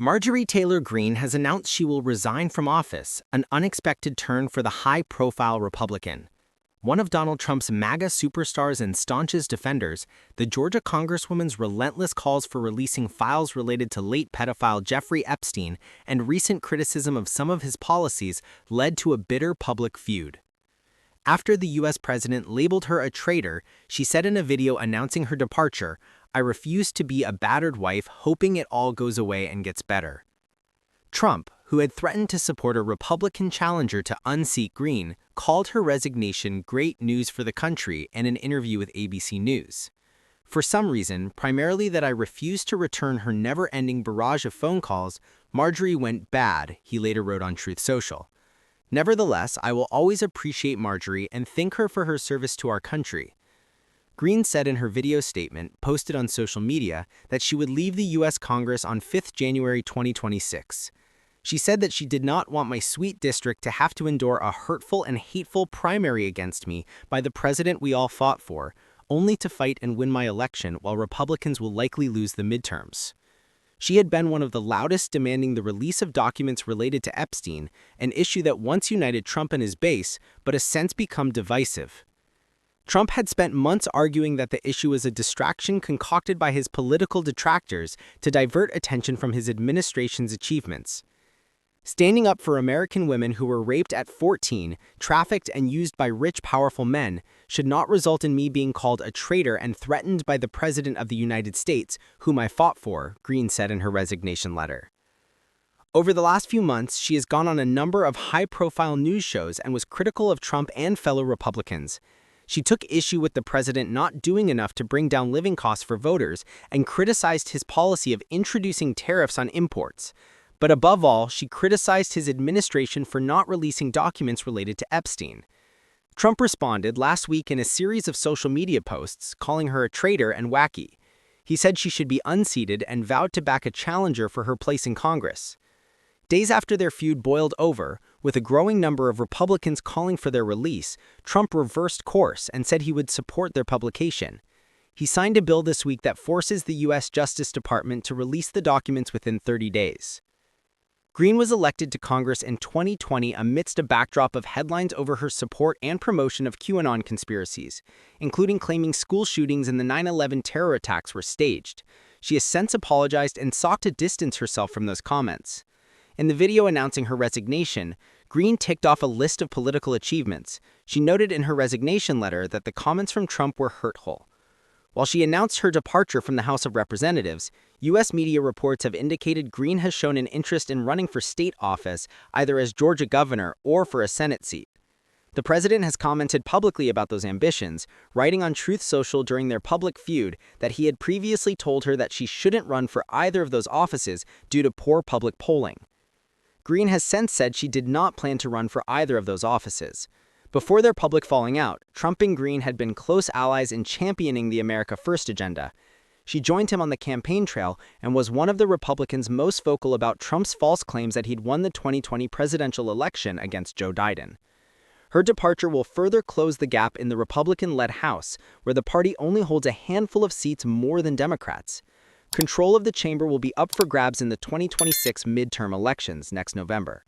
Marjorie Taylor Greene has announced she will resign from office, an unexpected turn for the high-profile Republican. One of Donald Trump's MAGA superstars and staunchest defenders, the Georgia Congresswoman's relentless calls for releasing files related to late pedophile Jeffrey Epstein and recent criticism of some of his policies led to a bitter public feud. After the U.S. president labeled her a traitor, she said in a video announcing her departure, "I refuse to be a battered wife hoping it all goes away and gets better." Trump, who had threatened to support a Republican challenger to unseat Greene, called her resignation great news for the country in an interview with ABC News. For some reason, primarily that I refused to return her never-ending barrage of phone calls, Marjorie went bad, he later wrote on Truth Social. Nevertheless, I will always appreciate Marjorie and thank her for her service to our country. Greene said in her video statement, posted on social media, that she would leave the U.S. Congress on 5 January 2026. She said that she did not want my sweet district to have to endure a hurtful and hateful primary against me by the president we all fought for, only to fight and win my election while Republicans will likely lose the midterms. She had been one of the loudest demanding the release of documents related to Epstein, an issue that once united Trump and his base, but has since become divisive. Trump had spent months arguing that the issue was a distraction concocted by his political detractors to divert attention from his administration's achievements. Standing up for American women who were raped at 14, trafficked and used by rich, powerful men, should not result in me being called a traitor and threatened by the President of the United States, whom I fought for, Greene said in her resignation letter. Over the last few months, she has gone on a number of high-profile news shows and was critical of Trump and fellow Republicans. She took issue with the president not doing enough to bring down living costs for voters and criticized his policy of introducing tariffs on imports. But above all, she criticized his administration for not releasing documents related to Epstein. Trump responded last week in a series of social media posts, calling her a traitor and wacky. He said she should be unseated and vowed to back a challenger for her place in Congress. Days after their feud boiled over, with a growing number of Republicans calling for their release, Trump reversed course and said he would support their publication. He signed a bill this week that forces the U.S. Justice Department to release the documents within 30 days. Greene was elected to Congress in 2020 amidst a backdrop of headlines over her support and promotion of QAnon conspiracies, including claiming school shootings and the 9/11 terror attacks were staged. She has since apologized and sought to distance herself from those comments. In the video announcing her resignation, Greene ticked off a list of political achievements. She noted in her resignation letter that the comments from Trump were hurtful. While she announced her departure from the House of Representatives, U.S. media reports have indicated Greene has shown an interest in running for state office, either as Georgia governor or for a Senate seat. The president has commented publicly about those ambitions, writing on Truth Social during their public feud that he had previously told her that she shouldn't run for either of those offices due to poor public polling. Greene has since said she did not plan to run for either of those offices. Before their public falling out, Trump and Greene had been close allies in championing the America First agenda. She joined him on the campaign trail and was one of the Republicans most vocal about Trump's false claims that he'd won the 2020 presidential election against Joe Biden. Her departure will further close the gap in the Republican-led House, where the party only holds a handful of seats more than Democrats. Control of the chamber will be up for grabs in the 2026 midterm elections next November.